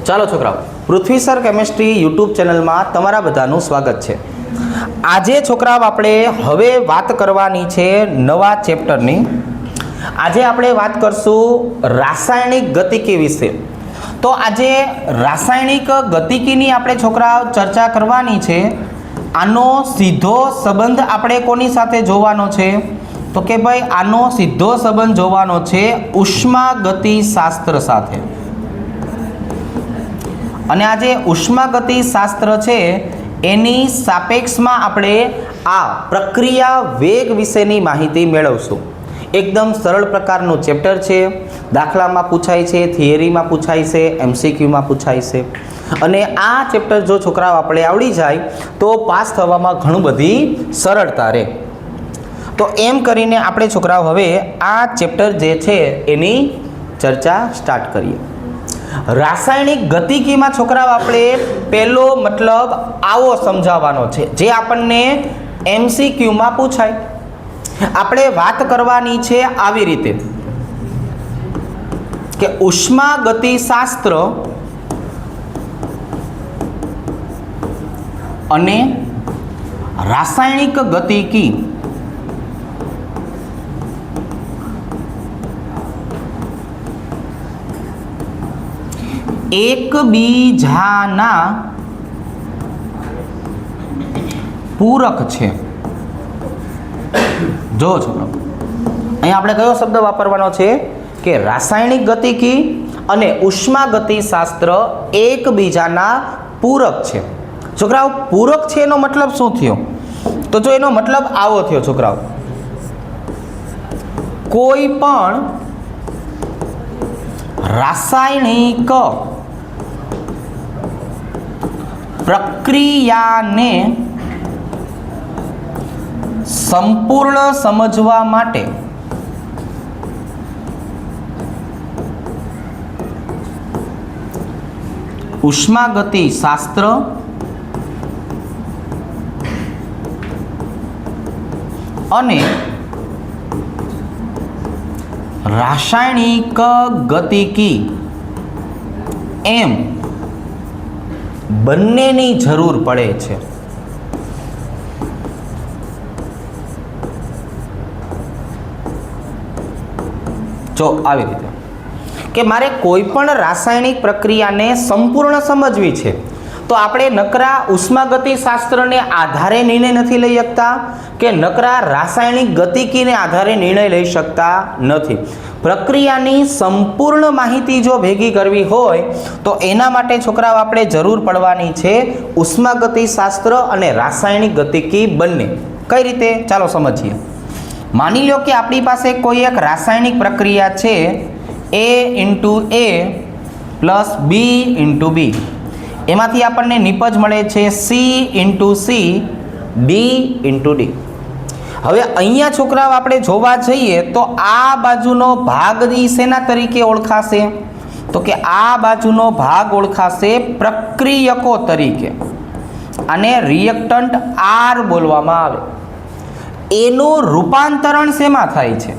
ચાલો છોકરાઓ, પૃથ્વી sir chemistry YouTube ચેનલમાં તમારા બધાનું સ્વાગત છે. આજે છોકરાઓ આપણે હવે વાત કરવાની છે નવા ચેપ્ટરની. આજે આપણે વાત કરશું રાસાયણિક ગતિકી વિશે. તો આજે રાસાયણિક ગતિકીની આપણે છોકરાઓ ચર્ચા કરવાની છે. આનો સીધો સંબંધ આપણે કોની સાથે જોવાનો છે? તો કે ભાઈ આનો સીધો સંબંધ જોવાનો છે ઉષ્માગતિશાસ્ત્ર સાથે. અને આ જે ઉષ્માગતિશાસ્ત્ર છે એની સાપેક્ષમાં આપણે આ પ્રક્રિયા વેગ વિશેની માહિતી મેળવશું. એકદમ સરળ પ્રકારનું ચેપ્ટર છે. દાખલામાં પૂછાય છે, થિયરીમાં પૂછાય છે, MCQમાં પૂછાય છે. અને આ ચેપ્ટર જો છોકરાઓ આપણે આવડી જાય તો પાસ થવામાં ઘણું બધી સરળતા રહે. તો એમ કરીને આપણે છોકરાઓ હવે આ ચેપ્ટર જે છે એની ચર્ચા સ્ટાર્ટ કરીએ. રાસાયણિક ગતિકીમાં છોકરાઓ આપણે પહેલો મતલબ આવો સમજાવવાનો છે જે આપણને MCQમાં પૂછાય. આપણે વાત કરવાની છે આવી રીતે કે ઉષ્માગતિશાસ્ત્ર અને રાસાયણિક ગતિકી એકબીજાના પૂરક છે. જો છોકરો, અહીં આપણે કયો શબ્દ વાપરવાનો છે કે રાસાયણિક ગતિકી અને ઉષ્માગતિશાસ્ત્ર એકબીજાના પૂરક છે. છોકરાઓ, પૂરક છે એનો મતલબ શું થયો? તો જો એનો મતલબ આવો થયો છોકરાઓ, કોઈ પણ રાસાયણિક પ્રક્રિયાને સંપૂર્ણ સમજવા માટે ઉષ્માગતિશાસ્ત્ર અને રાસાયણિક ગતિકી એમ બંનેની જરૂર પડે છે. જો આવી રીતે કે મારે કોઈ પણ રાસાયણિક પ્રક્રિયાને સંપૂર્ણ સમજવી છે તો આપણે નકરા ઉષ્માગતિશાસ્ત્રને આધારે નિર્ણય નથી લઈ શકતા કે નકરા રાસાયણિક ગતિકીને આધારે નિર્ણય લઈ શકતા નથી. પ્રક્રિયાની સંપૂર્ણ માહિતી જો ભેગી કરવી હોય તો એના માટે છોકરાઓ આપણે જરૂર પડવાની છે ઉષ્માગતિશાસ્ત્ર અને રાસાયણિક ગતિકી બંને. કઈ રીતે? ચાલો સમજીએ. માની લો કે આપણી પાસે કોઈ એક રાસાયણિક પ્રક્રિયા છે A × A + B × B. એમાંથી આપણને નિપજ મળે છે C × C D × D. હવે અહીંયા છોકરાઓ આપણે જોવા જઈએ તો આ બાજુનો ભાગ શેના તરીકે ઓળખાશે? તો કે આ બાજુનો ભાગ ઓળખાશે પ્રક્રિયકો તરીકે. આને રિએક્ટન્ટ R બોલવામાં આવે. એનું રૂપાંતરણ શેમાં થાય છે?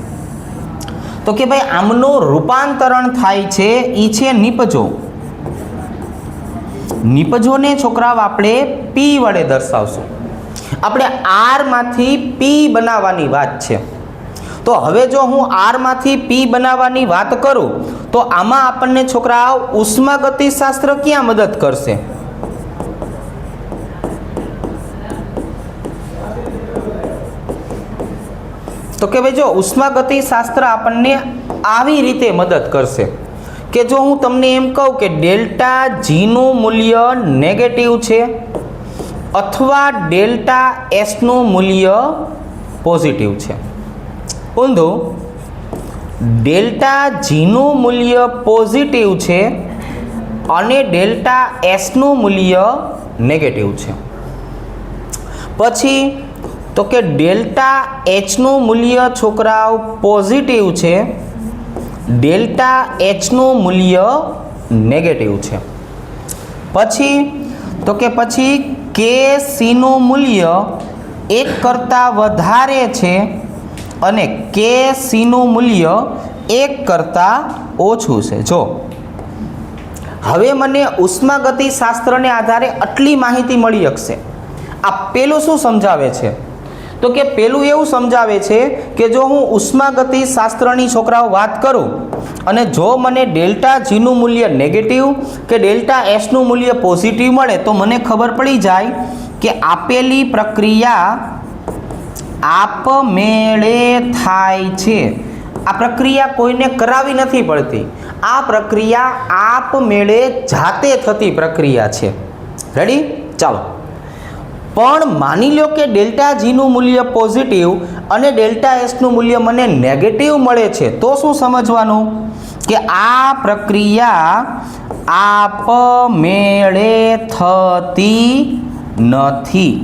તો કે ભાઈ આમનું રૂપાંતરણ થાય છે એ છે નિપજો. નિપજોને છોકરાઓ આપણે P વડે દર્શાવશું. આપણે R માંથી P બનાવવાની વાત છે. તો હવે જો હું R માંથી P બનાવવાની વાત કરું તો આમાં આપણને છોકરાઓ ઉષ્માગતિશાસ્ત્ર ક્યાં મદદ કરશે? તો કે ભાઈ જો ઉષ્માગતિશાસ્ત્ર આપણને આવી રીતે મદદ કરશે કે જો હું તમને એમ કહું કે ડેલ્ટા G નું મૂલ્ય નેગેટિવ છે અથવા ડેલ્ટા S નું મૂલ્ય પોઝિટિવ છે. ઊંધું, ડેલ્ટા G નું મૂલ્ય પોઝિટિવ છે અને ડેલ્ટા S નું મૂલ્ય નેગેટિવ છે. પછી તો કે ડેલ્ટા H નું મૂલ્ય છોકરાઓ પોઝિટિવ છે, ડેલ્ટા H નું મૂલ્ય નેગેટિવ છે. પછી તો કે પછી KC નું મૂલ્ય 1 કરતાં વધારે છે અને KC નું મૂલ્ય 1 કરતાં ઓછું છે. જો હવે મને ઉષ્માગતિશાસ્ત્રને આધારે આટલી માહિતી મળી શકશે. આ પેલું શું સમજાવે છે? તો કે પેલું એવું સમજાવે છે કે જો હું ઉષ્માગતિશાસ્ત્રની છોકરાઓ વાત કરું અને જો મને ડેલ્ટા જીનું મૂલ્ય નેગેટિવ કે ડેલ્ટા એસનું મૂલ્ય પોઝિટિવ મળે તો મને ખબર પડી જાય કે આપેલી પ્રક્રિયા આપમેળે થાય છે. આ પ્રક્રિયા કોઈને કરાવી નથી પડતી. આ પ્રક્રિયા આપમેળે જાતે થતી પ્રક્રિયા છે. રેડી? ચાલો. પણ માની લો કે ડેલ્ટા જીનું મૂલ્ય પોઝિટિવ અને ડેલ્ટા એસનું મૂલ્ય મને નેગેટિવ મળે છે, તો શું સમજવાનું? કે આ પ્રક્રિયા આપમેળે થતી નથી.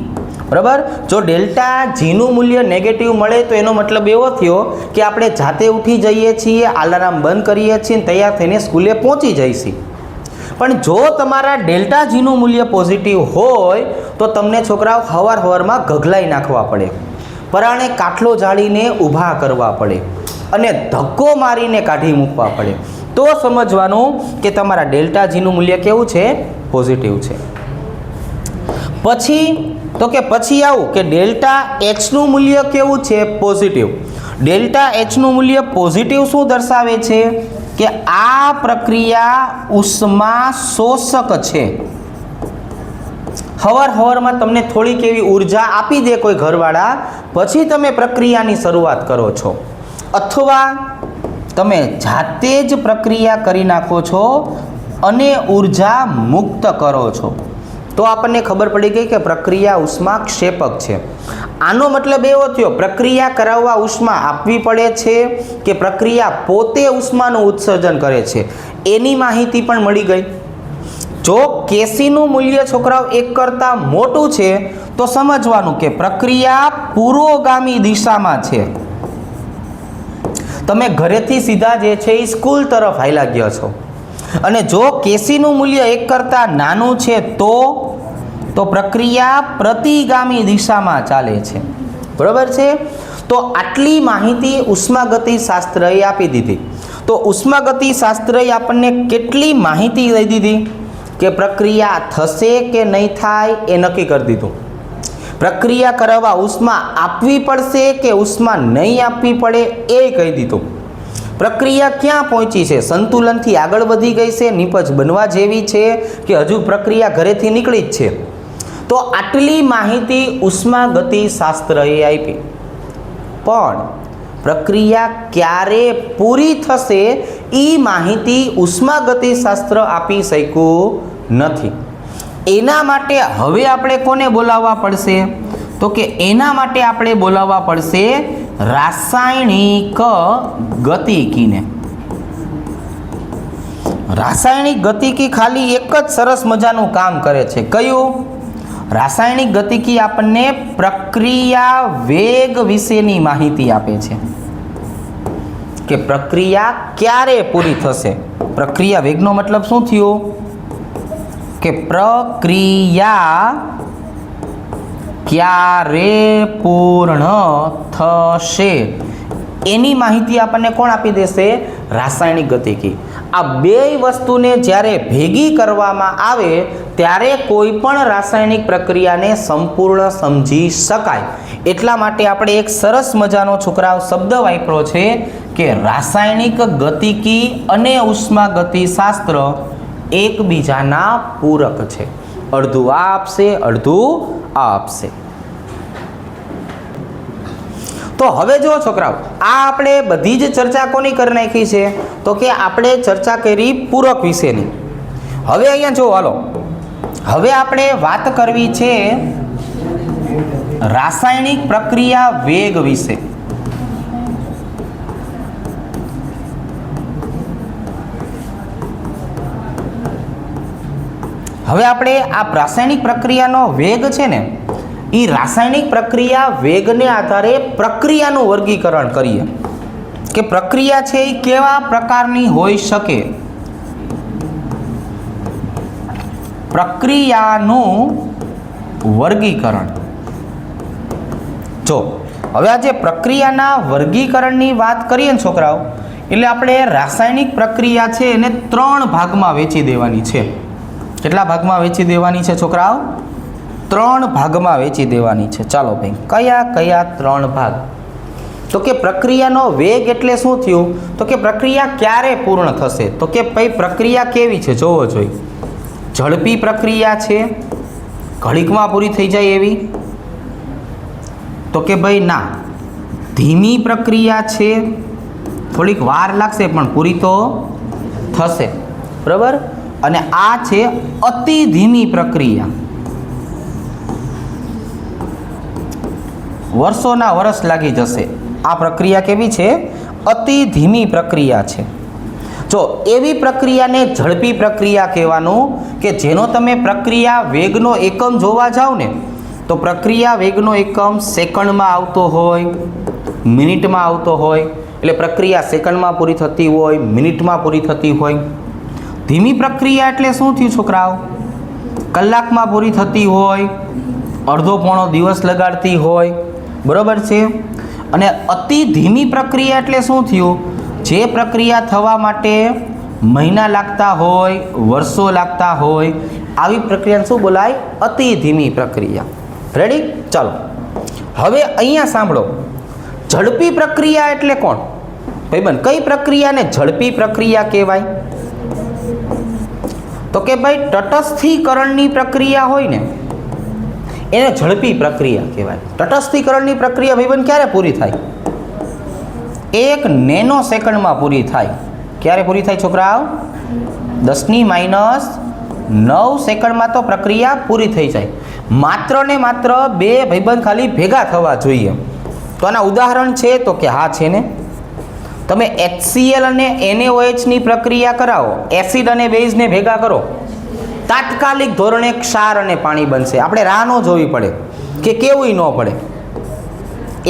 બરાબર? જો ડેલ્ટા જીનું મૂલ્ય નેગેટિવ મળે તો એનો મતલબ એવો થયો કે આપણે જાતે ઉઠી જઈએ છીએ, અલાર્મ બંધ કરીએ છીએ અને તૈયાર થઈને સ્કૂલે પહોંચી જઈશું. પણ જો તમારા ડેલ્ટા જીનું મૂલ્ય પોઝિટિવ હોય તો તમને છોકરાઓ હવારમાં ગગલાઈ નાખવા પડે, પરાણે કાટલો જાળીને ઊભા કરવા પડે અને ધક્કો મારીને કાઢી મૂકવા પડે. તો સમજવાનું કે તમારા ડેલ્ટા જીનું મૂલ્ય કેવું છે? પોઝિટિવ છે. પછી આવું કે ડેલ્ટા એચનું મૂલ્ય કેવું છે? પોઝિટિવ. ડેલ્ટા એચનું મૂલ્ય પોઝિટિવ શું દર્શાવે છે? કે આ પ્રક્રિયા ઉષ્મા શોષક છે. હવારમાં તમને થોડીક એવી ઉર્જા આપી દે કોઈ ઘરવાળા, પછી તમે પ્રક્રિયાની શરૂઆત કરો છો, અથવા તમે જાતે જ પ્રક્રિયા કરી નાખો છો અને ઉર્જા મુક્ત કરો છો. તો આપણને ખબર પડી ગઈ કે પ્રક્રિયા ઉષ્મા ક્ષેપક છે. આનો મતલબ એવો થયો પ્રક્રિયા કરાવવા ઉષ્મા આપવી પડે છે કે પ્રક્રિયા પોતે ઉષ્માનું ઉત્સર્જન કરે છે, એની માહિતી પણ મળી ગઈ. જો કેસીનું મૂલ્ય છોકરાઓ 1 કરતાં મોટું છે તો સમજવાનું કે પ્રક્રિયા પુરોગામી દિશામાં છે. તમે ઘરેથી સીધા જે છે એ સ્કૂલ તરફ હાલ્યા ગયા છો, અને જો કેસીનું મૂલ્ય 1 કરતાં નાનું છે તો પ્રક્રિયા પ્રતિગામી દિશામાં ચાલે છે. બરાબર છે? તો આટલી માહિતી ઉષ્માગતિશાસ્ત્રએ આપી દીધી. તો ઉષ્માગતિશાસ્ત્રએ આપણને કેટલી માહિતી દઈ દીધી કે પ્રક્રિયા થશે કે નહીં થાય એ નક્કી કરી દીધું. પ્રક્રિયા કરાવવા ઉષ્મા આપવી પડશે કે ઉષ્મા નહીં આપવી પડે એ કહી દીધું. પ્રક્રિયા ક્યાં પહોંચી છે? સંતુલનથી આગળ વધી ગઈ છે, નિપજ બનવા જેવી છે કે હજુ પ્રક્રિયા ઘરેથી નીકળી જ છે? તો આટલી માહિતી ઉષ્માગતિશાસ્ત્રએ આપી. પણ પ્રક્રિયા ક્યારે પૂરી થશે એ માહિતી ઉષ્માગતિશાસ્ત્ર આપી શક્યું નથી. એના માટે હવે આપણે કોને બોલાવવા પડશે? તો કે એના માટે આપણે બોલાવવા પડશે રાસાયણિક ગતિકીને. રાસાયણિક ગતિકી ખાલી એક જ સરસ મજાનું કામ કરે છે. કયું? રાસાયણિક ગતિકી આપણને પ્રક્રિયા વેગ વિશેની માહિતી આપે છે કે પ્રક્રિયા ક્યારે પૂરી થશે. પ્રક્રિયા વેગનો મતલબ શું થયો? કે પ્રક્રિયા ક્યારે પૂર્ણ થશે એની માહિતી આપણને કોણ આપી દેશે? રાસાયણિક ગતિકી. આ બે વસ્તુને જ્યારે ભેગી કરવામાં આવે ત્યારે કોઈ પણ રાસાયણિક પ્રક્રિયાને સંપૂર્ણ સમજી શકાય. એટલા માટે આપણે એક સરસ મજાનો છોકરાઓ શબ્દ વાપર્યો છે કે રાસાયણિક ગતિકી અને ઉષ્માગતિશાસ્ત્ર એકબીજાના પૂરક છે. અડધું આ આપશે, અડધું આ આપશે. તો હવે જો છોકરાઓ, આ આપણે બધી જ ચર્ચા કોની કરી નાખી છે? તો કે આપણે ચર્ચા કરી પૂરક વિશેની. હવે અહીંયા જો હાલો, હવે આપણે વાત કરવી છે રાસાયણિક પ્રક્રિયા વેગ વિશે. હવે આપણે આ રાસાયણિક પ્રક્રિયાનો વેગ છે ને, એ રાસાયણિક પ્રક્રિયા વેગને આધારે પ્રક્રિયાનું વર્ગીકરણ કરીએ કે પ્રક્રિયા છે એ કેવા પ્રકારની હોઈ શકે. પ્રક્રિયાનું વર્ગીકરણ. જો હવે આ જે પ્રક્રિયાના વર્ગીકરણની વાત કરીએ ને છોકરાઓ, એટલે આપણે રાસાયણિક પ્રક્રિયા છે એને 3 ભાગમાં વહેંચી દેવાની છે. કેટલા ભાગમાં વહેંચી દેવાની છે છોકરાઓ? 3 ભાગમાં વહેંચી દેવાની છે. ચાલો ભાઈ, કયા કયા 3 ભાગ? તો કે પ્રક્રિયાનો વેગ એટલે શું થયું? તો કે પ્રક્રિયા ક્યારે પૂર્ણ થશે? તો કે ભાઈ પ્રક્રિયા કેવી છે જોવો જોઈએ. ઝડપી પ્રક્રિયા છે, ઘડીકમાં પૂરી થઈ જાય એવી? તો કે ભાઈ ના. ધીમી પ્રક્રિયા છે, થોડીક વાર લાગશે પણ પૂરી તો થશે, બરાબર? અને આ છે અતિ ધીમી પ્રક્રિયા, વર્ષોના વર્ષ લાગી જશે. આ પ્રક્રિયા કેવી છે? અતિ ધીમી પ્રક્રિયા છે. જો એવી પ્રક્રિયાને ઝડપી પ્રક્રિયા કહેવાનું કે જેનો તમે પ્રક્રિયા વેગનો એકમ જોવા જાઓ ને તો પ્રક્રિયા વેગનો એકમ સેકન્ડમાં આવતો હોય, મિનિટમાં આવતો હોય. એટલે પ્રક્રિયા સેકન્ડમાં પૂરી થતી હોય, મિનિટમાં પૂરી થતી હોય. ધીમી પ્રક્રિયા એટલે શું થયું છોકરાઓ? કલાકમાં પૂરી થતી હોય, અડધો પોણો દિવસ લગાડતી હોય, બરાબર છે? અને અતિ ધીમી પ્રક્રિયા એટલે શું થયું? જે પ્રક્રિયા થવા માટે મહિના લાગતા હોય, વર્ષો લાગતા હોય, આવી પ્રક્રિયાને શું બોલાય? અતિ ધીમી પ્રક્રિયા. રેડી? ચાલો હવે અહીંયા સાંભળો. ઝડપી પ્રક્રિયા એટલે કોણ? ભાઈબંધ, કઈ પ્રક્રિયાને ઝડપી પ્રક્રિયા કહેવાય? તો કે ભાઈ તટસ્થીકરણની પ્રક્રિયા હોય ને એને ઝડપી પ્રક્રિયા કહેવાય. તટસ્થીકરણની પ્રક્રિયા ભાઈબંધ ક્યારે પૂરી થાય? 1 નેનો સેકન્ડમાં પૂરી થાય. ક્યારે પૂરી થાય છોકરાઓ? 10⁻⁹ સેકન્ડમાં તો પ્રક્રિયા પૂરી થઈ જાય. માત્ર ને માત્ર 2 ભાઈબંધ ખાલી ભેગા થવા જોઈએ. તો આના ઉદાહરણ છે તો કે હા છે ને. તમે HCl અને NaOH ની પ્રક્રિયા કરાવો, એસિડ અને બેઝને ભેગા કરો, તાત્કાલિક ધોરણે ક્ષાર અને પાણી બનશે. આપણે રાહ ન જોવી પડે કે કેવું ન પડે.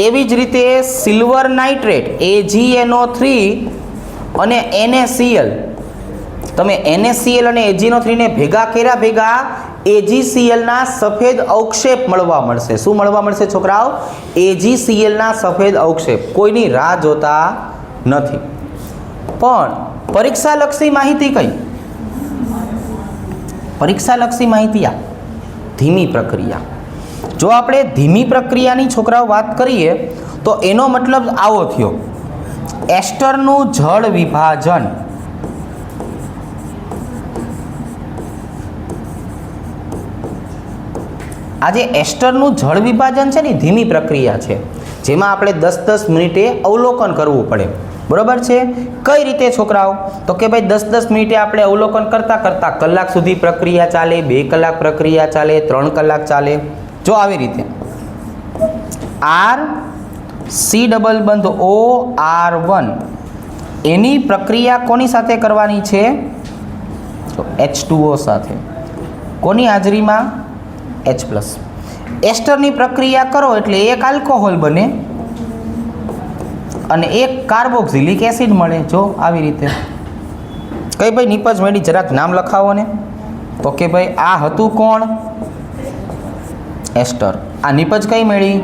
એવી જ રીતે સિલ્વર નાઇટ્રેટ AgNO3 અને NaCl, તમે NaCl અને AgNO3 ને ભેગા કર્યા ભેગા AgCl ના સફેદ અવક્ષેપ મળવા મળશે. શું મળવા મળશે છોકરાઓ? AgCl ના સફેદ અવક્ષેપ. કોઈની રાહ જોતા નથી. પણ પરીક્ષાલક્ષી માહિતી કઈ? પરીક્ષાલક્ષી માહિતી આ ધીમી પ્રક્રિયા. જો આપણે ધીમી પ્રક્રિયાની છોકરાઓ વાત કરીએ તો એનો મતલબ આવો થયો. એસ્ટરનું જળ વિભાજન. આજે એસ્ટરનું જળ વિભાજન છે ને ધીમી પ્રક્રિયા છે, જેમાં આપણે 10-10 મિનિટે અવલોકન કરવું પડે, બરાબર છે? કઈ રીતે છોકરાઓ? તો કે ભાઈ 10-10 મિનિટે આપણે અવલોકન કરતાં કરતાં કલાક સુધી પ્રક્રિયા ચાલે, 2 કલાક પ્રક્રિયા ચાલે, 3 કલાક ચાલે. જો આવી રીતે RC≡OR1 એની પ્રક્રિયા કોની સાથે કરવાની છે? H2O સાથે. કોની હાજરીમાં? H+. એસ્ટરની પ્રક્રિયા કરો એટલે એક આલ્કોહોલ બને અને એક કાર્બોક્સિલિક એસિડ મળે. જો આવી રીતે. કઈ ભાઈ નિપજ મેળી જરાક નામ લખાવો ને. તો કે ભાઈ આ હતું કોણ? એસ્ટર. આ નિપજ કઈ મેળી?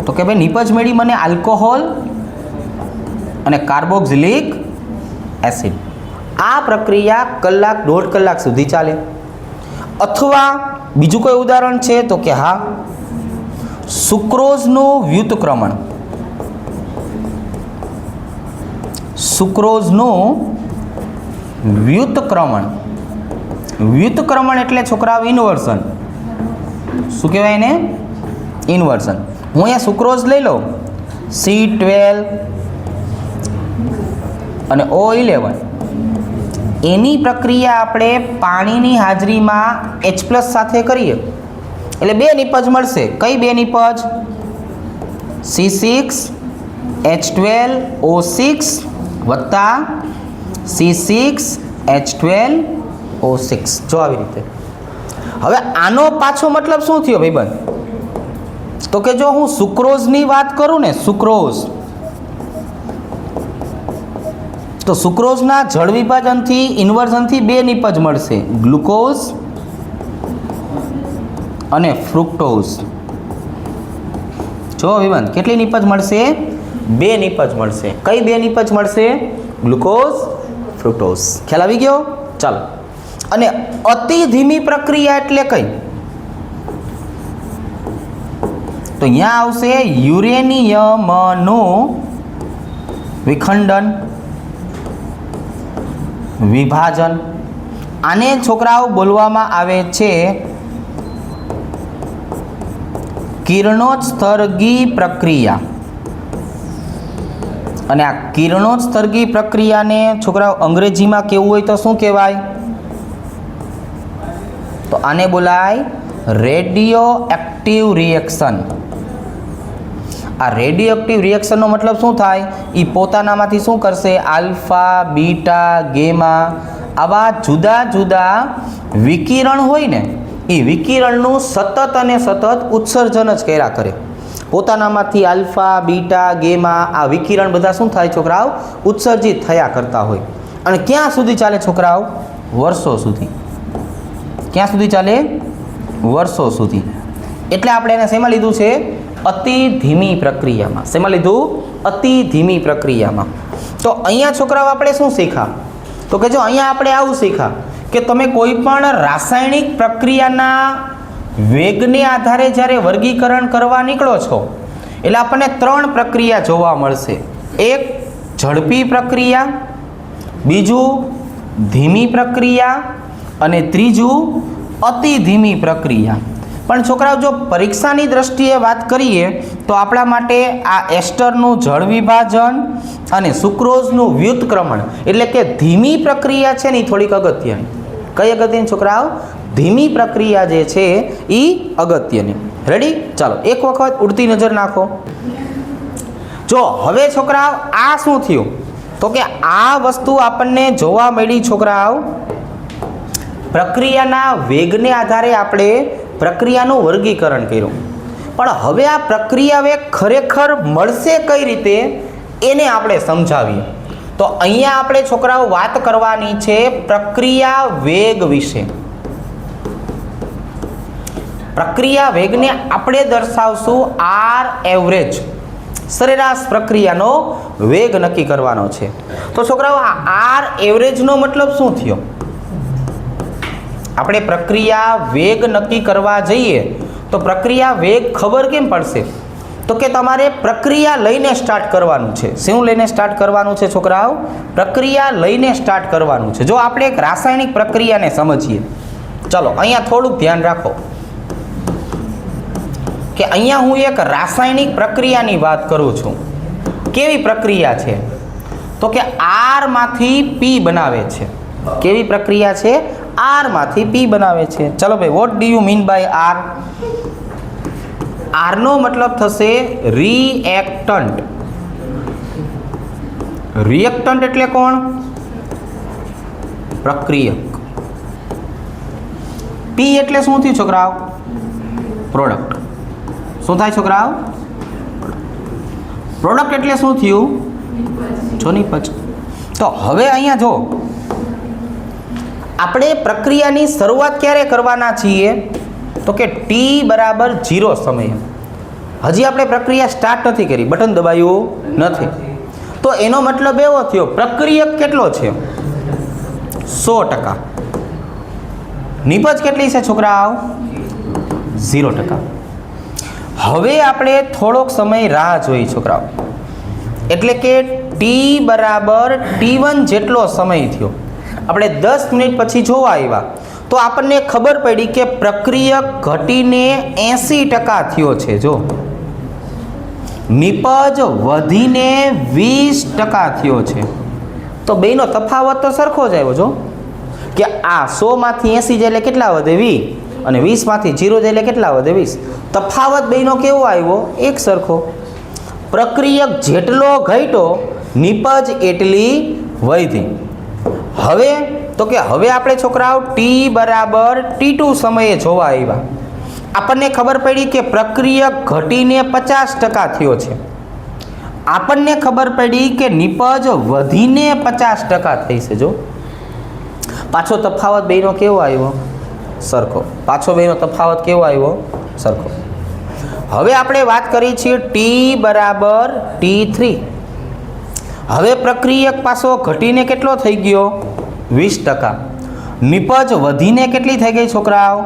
તો કે ભાઈ નિપજ મેળી મને આલ્કોહોલ અને કાર્બોક્સિલિક એસિડ. આ પ્રક્રિયા કલાક 1.5 કલાક સુધી ચાલે. અથવા બીજું કોઈ ઉદાહરણ છે તો કે હા, સુક્રોઝનું વ્યુત્ક્રમણ. સુક્રોઝનું વ્યુત્ક્રમણ. વ્યુત્ક્રમણ એટલે છોકરાઓ ઇન્વર્ઝન. શું કહેવાય એને? ઇન્વર્ઝન. હું અહીંયા સુક્રોઝ લઈ લઉં, C12 અને O11. એની પ્રક્રિયા આપણે પાણીની હાજરીમાં H+ સાથે કરીએ એટલે 2 નિપજ મળશે. કઈ 2 નિપજ? C6H12O6 વત્તા C6H12O6. જો આવી રીતે. હવે આનો પાછો મતલબ શું થયો ભાઈબંધ? તો કે જો હું સુક્રોઝની વાત કરું ને, સુક્રોઝ, તો સુક્રોઝના જળ વિભાજનથી ઇન્વર્ઝનથી 2 નિપજ મળશે, ગ્લુકોઝ અને ફ્રુક્ટોઝ. જો વિવંત કેટલી નિપજ મળશે? બે નિપજ મળશે. કઈ બે નિપજ મળશે? Glucose, fructose. ખ્યાલ આવી ગયો? ચાલો. અને અતિ ધીમી પ્રક્રિયા એટલે કઈ? તો અહીંયા આવશે યુરેનિયમનું વિખંડન, વિભાજન. આને છોકરાઓ બોલવામાં આવે છે કિરણોત્સર્ગી પ્રક્રિયા. અને આ કિરણોત્સર્ગી પ્રક્રિયાને છોકરાઓ અંગ્રેજીમાં કેવું હોય તો શું કહેવાય? તો આને બોલાય રેડિયો એક્ટિવ રિએક્શન. આ રેડિયો એક્ટિવ રિએક્શનનો મતલબ શું થાય? એ પોતાનામાંથી શું કરશે? આલ્ફા, બીટા, ગેમા આવા જુદા જુદા વિકિરણ હોય ને, એ વિકિરણનું સતત અને સતત ઉત્સર્જન જ કર્યા કરે. પોતાનામાંથી આલ્ફા, બીટા, ગેમા આ વિકિરણ બધા શું થાય છોકરાઓ? ઉત્સર્જિત થયા કરતા હોય. અને ક્યાં સુધી ચાલે છોકરાઓ? વર્ષો સુધી. ક્યાં સુધી ચાલે? વર્ષો સુધી. એટલે આપણે એને શેમાં લીધું છે? અતિ ધીમી પ્રક્રિયામાં. શેમાં લીધું? અતિ ધીમી પ્રક્રિયામાં. તો અહીંયા છોકરાઓ આપણે શું શીખ્યા? તો કે જો અહીંયા આપણે આવું શીખ્યા કે તમે કોઈ પણ રાસાયણિક પ્રક્રિયાના વેગને આધારે જ્યારે વર્ગીકરણ કરવા નીકળો છો એટલે આપણને ત્રણ પ્રક્રિયા જોવા મળશે. એક ઝડપી પ્રક્રિયા, બીજું ધીમી પ્રક્રિયા અને ત્રીજું અતિ ધીમી પ્રક્રિયા. પણ છોકરાઓ જો પરીક્ષાની દ્રષ્ટિએ વાત કરીએ તો આપણા માટે આ એસ્ટરનું જળ વિભાજન અને સુક્રોઝનું વ્યુત્ક્રમણ એટલે કે ધીમી પ્રક્રિયા છે ને એ થોડીક અગત્યની. કઈ અગત્યની છોકરાઓ? ધીમી પ્રક્રિયા જે છે એ અગત્યની. રેડી? ચાલો એક વખત ઉડતી નજર નાખો. જો હવે છોકરાઓ આ શું થયું? તો કે આ વસ્તુ આપણને જોવા મળી છોકરાઓ પ્રક્રિયાના વેગને આધારે આપણે પ્રક્રિયાનું વર્ગીકરણ કર્યું. પણ હવે આ પ્રક્રિયા વેગ ખરેખર મળશે કઈ રીતે એને આપણે સમજાવીએ. તો અહીંયા આપણે છોકરાઓ વાત કરવાની છે પ્રક્રિયા વેગ વિશે. પ્રક્રિયા વેગને આપણે દર્શાવશું આર એવરેજ. સરેરાશ પ્રક્રિયાનો વેગ નક્કી કરવાનો છે. તો છોકરાઓ આ આર એવરેજનો મતલબ શું થયો? આપણે પ્રક્રિયા વેગ નક્કી કરવા જઈએ તો પ્રક્રિયા વેગ ખબર કેમ પડશે? તો કે તમારે પ્રક્રિયા લઈને સ્ટાર્ટ કરવાનું છે. શું લઈને સ્ટાર્ટ કરવાનું છે છોકરાઓ? પ્રક્રિયા લઈને સ્ટાર્ટ કરવાનું છે. જો આપણે એક રાસાયણિક પ્રક્રિયાને સમજીએ, ચલો અહીંયા થોડુંક ધ્યાન રાખો કે અહીંયા હું એક રાસાયણિક પ્રક્રિયાની વાત કરું છું. કેવી પ્રક્રિયા છે? તો કે આર માંથી પી બનાવે છે. કેવી પ્રક્રિયા છે? આર માંથી પી બનાવે છે. ચલો ભાઈ, what do you mean by R? R નો મતલબ થશે રિએક્ટન્ટ. રિએક્ટન્ટ એટલે કોણ? પ્રક્રિયક. પી એટલે શું થયું છોકરાઓ? પ્રોડક્ટ. શું થાય છોકરાઓ? પ્રોડક્ટ એટલે શું થયું? જો નિપજ. તો હવે અહીંયા જો આપણે પ્રક્રિયાની શરૂઆત ક્યારે કરવાના છીએ? તો કે ટી બરાબર 0 સમયે. હજી આપણે પ્રક્રિયા સ્ટાર્ટ નથી કરી, બટન દબાયું નથી. તો એનો મતલબ એવો થયો પ્રક્રિયક કેટલો છે? 100%. નિપજ કેટલી છે છોકરાઓ? 0%. હવે આપણે થોડોક સમય રાહ જોઈ છોકરાઓ. એટલે કે ટી બરાબર T1 જેટલો સમય થયો. આપણે 10 મિનિટ પછી જોવા આવ્યા તો આપણને ખબર પડી કે પ્રક્રિયક ઘટીને 80% થયો છે. જો નિપજ વધીને 20% થયો છે. તો બેનો તફાવત તો સરખો જ આવ્યો. જો કે આ 100 માંથી 80 જાય એટલે કેટલા વધે? 20. અને 20 માંથી 0 જાય એટલે કેટલા વધે? 20. તફાવત બેનો કેવો આવ્યો? એક સરખો. પ્રક્રિયક જેટલો ઘટ્યો નિપજ એટલી વધી. હવે તો કે હવે આપણે છોકરાઓ ટી બરાબર T2 સમયે જોવા આવ્યા. આપણને ખબર પડી કે પ્રક્રિયક ઘટીને 50% થયો છે. આપણને ખબર પડી કે નિપજ વધીને 50% થઈ છે. જો પાછો તફાવત બેનો કેવો આવ્યો? સરખો. પાછો બેનો તફાવત કેવો આવ્યો? સરખો. હવે આપણે વાત કરી છીએ ટી બરાબર T3. હવે પ્રક્રિયક પાછો ઘટીને કેટલો થઈ ગયો 20%. નિપજ વધીને કેટલી થઈ ગઈ છોકરાઓ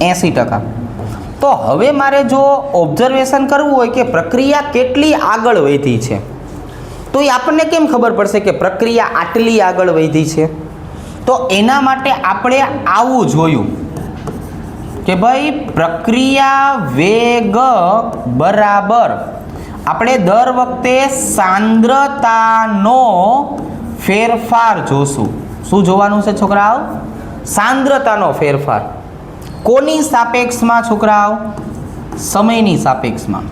80%. તો હવે મારે જો ઓબ્ઝર્વેશન કરવું હોય કે પ્રક્રિયા કેટલી આગળ વધી છે, તો એ આપણને કેમ ખબર પડશે કે પ્રક્રિયા આટલી આગળ વધી છે? તો એના માટે આપણે આવું જોયું કે ભાઈ પ્રક્રિયા વેગ બરાબર આપણે દર વખતે સાંદ્રતાનો ફેરફાર જોશું. શું જોવાનું છે છોકરાઓ? સાંદ્રતાનો ફેરફાર. કોની સાપેક્ષમાં છોકરાઓ? સમયની સાપેક્ષમાં.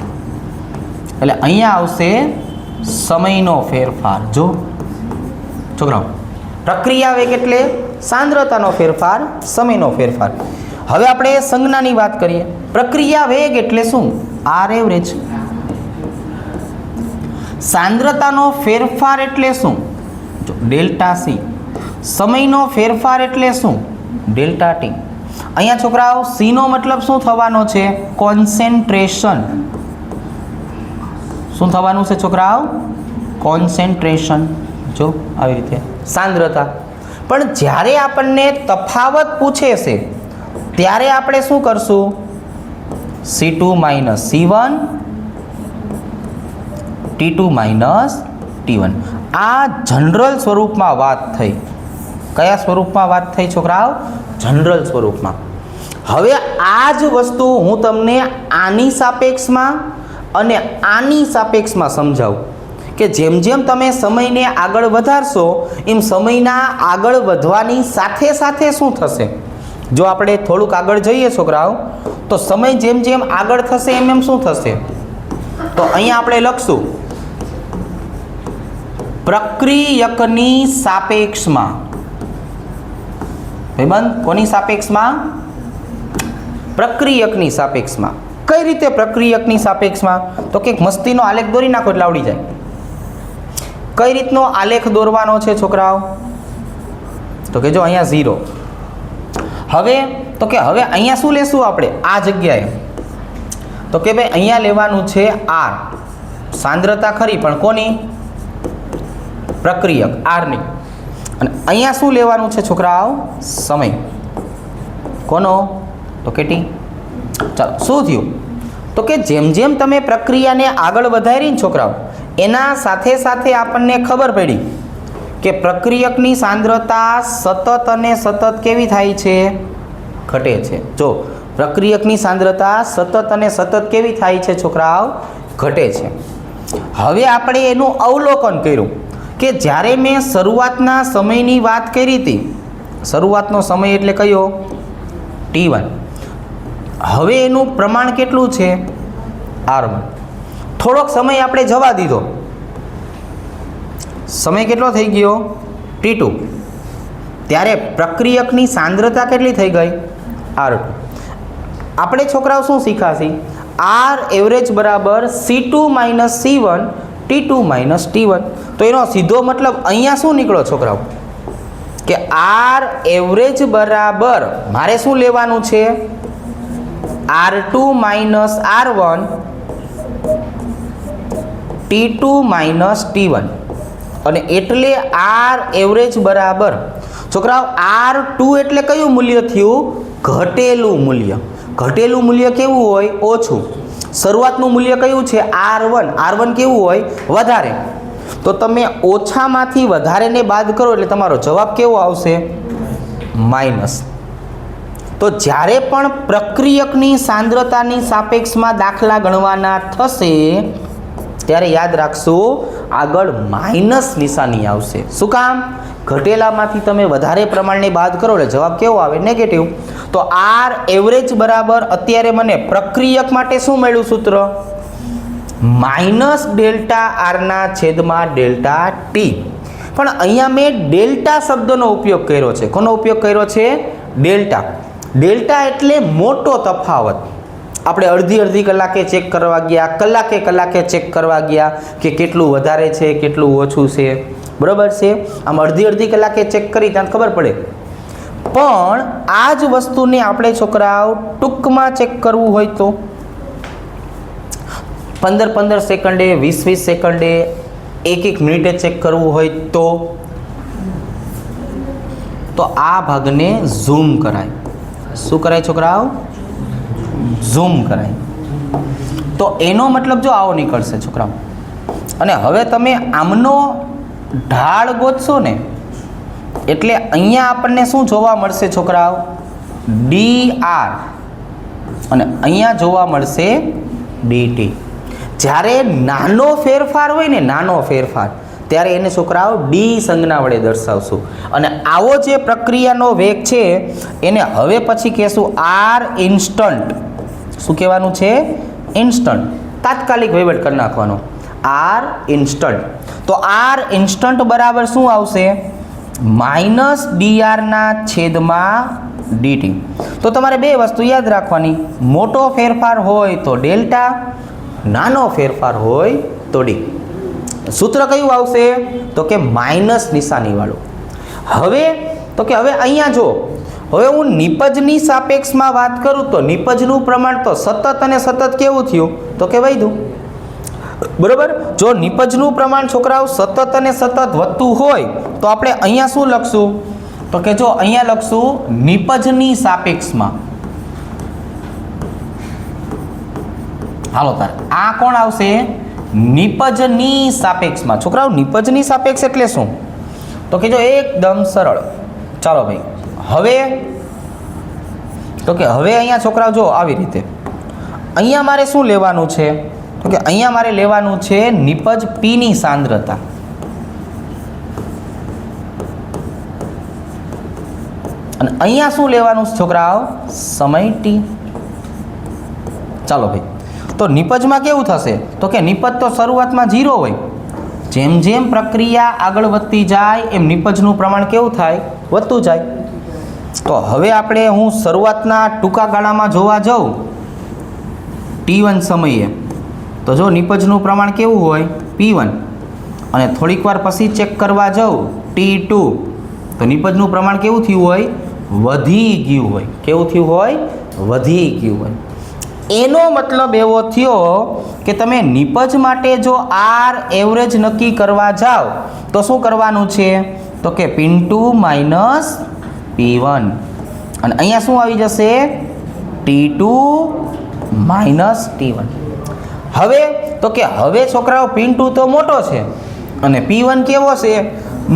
એટલે અહીંયા આવશે સમયનો ફેરફાર. જો છોકરાઓ, પ્રક્રિયા વેગ એટલે સાંદ્રતાનો ફેરફાર, સમયનો ફેરફાર. હવે આપણે સંજ્ઞાની વાત કરીએ. પ્રક્રિયા વેગ એટલે શું? R average. સાંદ્રતાનો ફેરફાર એટલે શું? Delta C. સમયનો ફેરફાર એટલે શું? Delta T. અહીંયા છોકરાઓ સી નો મતલબ શું થવાનો છે? કોન્સેન્ટ્રેશન. શું થવાનું છે છોકરાઓ? કોન્સેન્ટ્રેશન. જો આવી રીતે સાંદ્રતા. પણ જ્યારે આપણને તફાવત પૂછે છે ત્યારે આપણે શું કરશું? C2 minus C1 T2 minus T1. આ જનરલ સ્વરૂપમાં વાત થઈ. કયા સ્વરૂપમાં વાત થઈ છોકરાઓ? જનરલ સ્વરૂપમાં. હવે આ જ વસ્તુ હું તમને આની સાપેક્ષમાં અને આની સાપેક્ષમાં સમજાવું કે જેમ જેમ તમે સમયને આગળ વધારશો એમ સમયના આગળ વધવાની સાથે સાથે શું થશે? જો આપણે થોડુંક આગળ જઈએ છોકરાઓ, તો સમય જેમ જેમ આગળ થશે એમ એમ શું થશે? તો અહીંયા આપણે લખશું પ્રક્રિયકની સાપેક્ષમાં. ભાઈબંધ, કોની સાપેક્ષમાં? પ્રક્રિયકની સાપેક્ષમાં. કઈ રીતે પ્રક્રિયકની સાપેક્ષમાં? તો કે મસ્તીનો આલેખ દોરી નાખો એટલે આવડી જાય. કઈ રીતનો આલેખ દોરવાનો છે છોકરાઓ? તો કે જો અહીંયા 0. હવે તો કે હવે અહીંયા શું લેશું આપણે આ જગ્યાએ? તો કે ભાઈ અહીંયા લેવાનું છે R. સાંદ્રતા ખરી પણ કોની? પ્રક્રિયક R ની. અને અહીંયા શું લેવાનું છે છોકરાઓ? સમય. કોનો? તો કે T. ચાલો, શું થયું? તો કે જેમ જેમ તમે પ્રક્રિયાને આગળ વધારી ને છોકરાઓ, એના સાથે સાથે આપણને ખબર પડી કે પ્રક્રિયકની સાંદ્રતા સતત અને સતત કેવી થાય છે? ઘટે છે. જો પ્રક્રિયકની સાંદ્રતા સતત અને સતત કેવી થાય છે છોકરાઓ? ઘટે છે. હવે આપણે એનું અવલોકન કર્યું કે જ્યારે મેં શરૂઆતના સમયની વાત કરી હતી, શરૂઆતનો સમય એટલે કયો? T1. હવે એનું પ્રમાણ કેટલું છે? R1. થોડોક સમય આપણે જવા દીધો, સમય કેટલો થઈ ગયો? T2. ત્યારે પ્રક્રિયકની સાંદ્રતા કેટલી થઈ ગઈ? R2. આપણે છોકરાઓ શું શીખાશી? R એવરેજ બરાબર C2 minus C1 T2 minus T1. તો એનો સીધો મતલબ અહીંયા શું નીકળો છોકરાઓ? કે R એવરેજ બરાબર મારે શું લેવાનું છે? R2 minus R1 T2 minus T1. અને એટલે R એવરેજ બરાબર છોકરાઓ R2 એટલે કયું મૂલ્ય થયું? ઘટેલું મૂલ્ય. ઘટેલું મૂલ્ય કેવું હોય? ઓછું. શરૂઆતનું મૂલ્ય કયું છે? R1. R1 કેવું હોય? વધારે. તો તમે ઓછામાંથી વધારેને બાદ કરો એટલે તમારો જવાબ કેવો આવશે? માઇનસ. તો જ્યારે પણ પ્રક્રિયકની સાંદ્રતાની સાપેક્ષમાં દાખલા ગણવાના થશે ત્યારે યાદ રાખશો આગળ માઇનસ નિશાની આવશે. શું કામ? ઘટેલામાંથી તમે વધારે પ્રમાણને બાદ કરો એટલે જવાબ કેવો આવે? નેગેટિવ. તો R એવરેજ બરાબર અત્યારે મને પ્રક્રિયક માટે શું મળ્યું સૂત્ર? માઇનસ ડેલ્ટા આરના છેદમાં ડેલ્ટા ટી. પણ અહીંયા મેં ડેલ્ટા શબ્દનો ઉપયોગ કર્યો છે. કોનો ઉપયોગ કર્યો છે? ડેલ્ટા. ડેલ્ટા એટલે મોટો તફાવત. આપણે અડધી કલાકે ચેક કરવા ગયા, કલાકે ચેક કરવા ગયા કે કેટલું વધારે છે કેટલું ઓછું છે. બરાબર છે? આમ અડધી કલાકે ચેક કરી ત્યાં ખબર પડે. પણ આ જ વસ્તુને આપણે છોકરાઓ ટૂંકમાં ચેક કરવું હોય તો 15 સેકન્ડે 20 સેકન્ડે 1 મિનિટે ચેક કરવું હોય તો આ ભાગને ઝૂમ કરાય. શું કરાય છોકરાઓ? ઝૂમ કરાય. તો એનો મતલબ જો આવો નીકળશે છોકરાઓ. અને હવે તમે આમનો ઢાળ ગોતશો ને એટલે અહીંયા આપણને શું જોવા મળશે છોકરાઓ? DR અને અહીંયા જોવા મળશે DT. જ્યારે નાનો ફેરફાર હોય ને, નાનો ફેરફાર, ત્યારે એને છોકરાઓ ડી સંજ્ઞા વડે દર્શાવશું. અને આવો જે પ્રક્રિયાનો વેગ છે એને હવે પછી કહેશું R ઇન્સ્ટન્ટ. શું કહેવાનું છે? ઇન્સ્ટન્ટ. તાત્કાલિક વહીવટ કરી નાખવાનો. R instant. તો R ઇન્સ્ટન્ટ બરાબર શું આવશે? -DR ના છેદમાં DT. તો તમારે બે વસ્તુ યાદ રાખવાની. મોટો ફેરફાર હોય તો ડેલ્ટા, નાનો ફેરફાર હોય તો ડી. સૂત્ર કયું આવશે? તો કે માઇનસ નિશાનીવાળું. હવે તો કે હવે અહીંયા જો, હવે હું નિપજની સાપેક્ષમાં વાત કરું તો નિપજનું પ્રમાણ તો સતત અને સતત કેવું થયું? તો કે વધ્યું. બરોબર. જો નિપજનું પ્રમાણ છોકરાઓ સતત અને સતત વધતું હોય તો આપણે અહીંયા શું લખશું? તો કે જો અહીંયા લખશું નિપજની સાપેક્ષમાં. હાલો તાર આ કોણ આવશે? નિપજની સાપેક્ષમાં. છોકરાઓ નિપજની સાપેક્ષ એટલે શું? તો કે જો એકદમ સરળ. ચાલો ભાઈ, હવે તો કે હવે અહીંયા છોકરાઓ જો આવી રીતે અહીંયા મારે શું લેવાનું છે? તો કે અહીંયા મારે લેવાનું છે નિપજ P ની સાંદ્રતા. અને અહીંયા શું લેવાનું છે છોકરાઓ? સમય T. ચાલો ભાઈ, તો નિપજમાં કેવું થશે? તો કે નિપજ તો શરૂઆતમાં 0 હોય. જેમ જેમ પ્રક્રિયા આગળ વધતી જાય એમ નિપજનું પ્રમાણ કેવું થાય? વધતું જાય. તો હવે આપણે હું શરૂઆતના ટૂંકા ગાળામાં જોવા જાઉં T1 સમયે તો જો નિપજનું પ્રમાણ કેવું હોય? P1. અને થોડીક વાર પછી ચેક કરવા જાઉં T2 તો નિપજનું પ્રમાણ કેવું થયું હોય? વધી ગયું હોય. કેવું થયું હોય? વધી ગયું હોય. એનો મતલબ એવો થયો કે તમે નિપજ માટે જો R એવરેજ નક્કી કરવા જાઓ તો શું કરવાનું છે? તો કે P2 - P1. અને અહીંયા શું આવી જશે? T2 - T1. હવે તો કે હવે છોકરાઓ P2 તો મોટો છે અને P1 કેવો છે?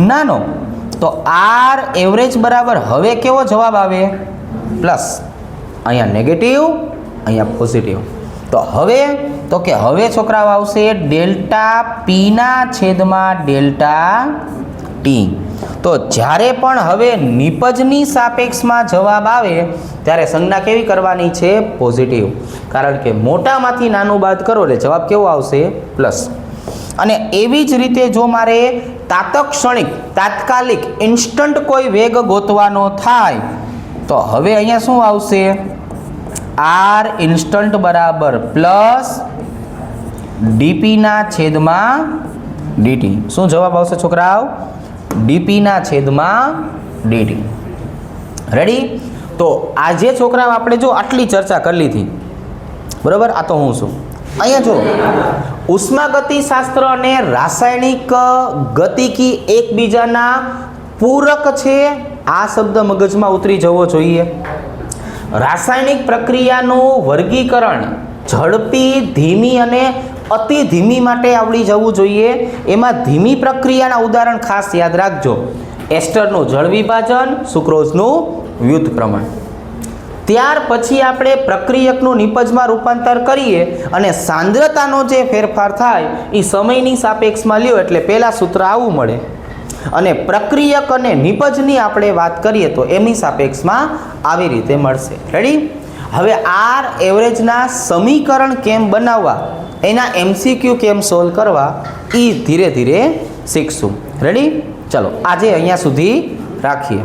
નાનો. તો R એવરેજ બરાબર હવે કેવો જવાબ આવે? પ્લસ. અહીંયા નેગેટિવ, અહીંયા પોઝિટિવ. તો કે હવે છોકરાઓ આવશે ડેલ્ટા P ના છેદમાં ડેલ્ટા T. તો જ્યારે પણ હવે નિપજની સાપેક્ષમાં જવાબ આવે ત્યારે સંજ્ઞા કેવી કરવાની છે? પોઝિટિવ. કારણ કે મોટામાંથી નાનું બાદ કરો એટલે જવાબ કેવો આવશે? પ્લસ. અને એવી જ રીતે જો મારે તાત્કાલિક ઇન્સ્ટન્ટ કોઈ વેગ ગોતવાનો થાય તો હવે અહીંયા શું આવશે? R ઇન્સ્ટન્ટ બરાબર પ્લસ DP ના છેદમાં DT. શું જવાબ આવશે છોકરાઓ? DP ના છેદમાં DT. રેડી? તો આજે છોકરાઓ આપણે જો આટલી ચર્ચા કરી લીધી. બરાબર. આ તો હું છું અહીંયા જો ઉષ્માગતિશાસ્ત્ર અને રાસાયણિક ગતિકી એકબીજાના પૂરક છે. આ શબ્દ મગજમાં ઉતરી જવો જોઈએ. રાસાયણિક પ્રક્રિયાનું વર્ગીકરણ ઝડપી, ધીમી અને અતિ ધીમી માટે આવડી જવું જોઈએ. એમાં ધીમી પ્રક્રિયાના ઉદાહરણ ખાસ યાદ રાખજો. એસ્ટરનું જળ વિભાજન, સુક્રોઝનું વ્યુત્ પ્રમાણ. ત્યાર પછી આપણે પ્રક્રિયકનું નિપજમાં રૂપાંતર કરીએ અને સાંદ્રતાનો જે ફેરફાર થાય એ સમયની સાપેક્ષમાં લ્યો એટલે પહેલાં સૂત્ર આવું મળે. અને પ્રક્રિયક અને નિપજની આપણે વાત કરીએ તો એમની સાપેક્ષમાં આવી રીતે મળશે. રેડી? હવે R એવરેજના સમીકરણ કેમ બનાવવા, એના MCQ કેમ સોલ્વ કરવા એ ધીરે ધીરે શીખશું. રેડી? ચલો આજે અહીંયા સુધી રાખીએ.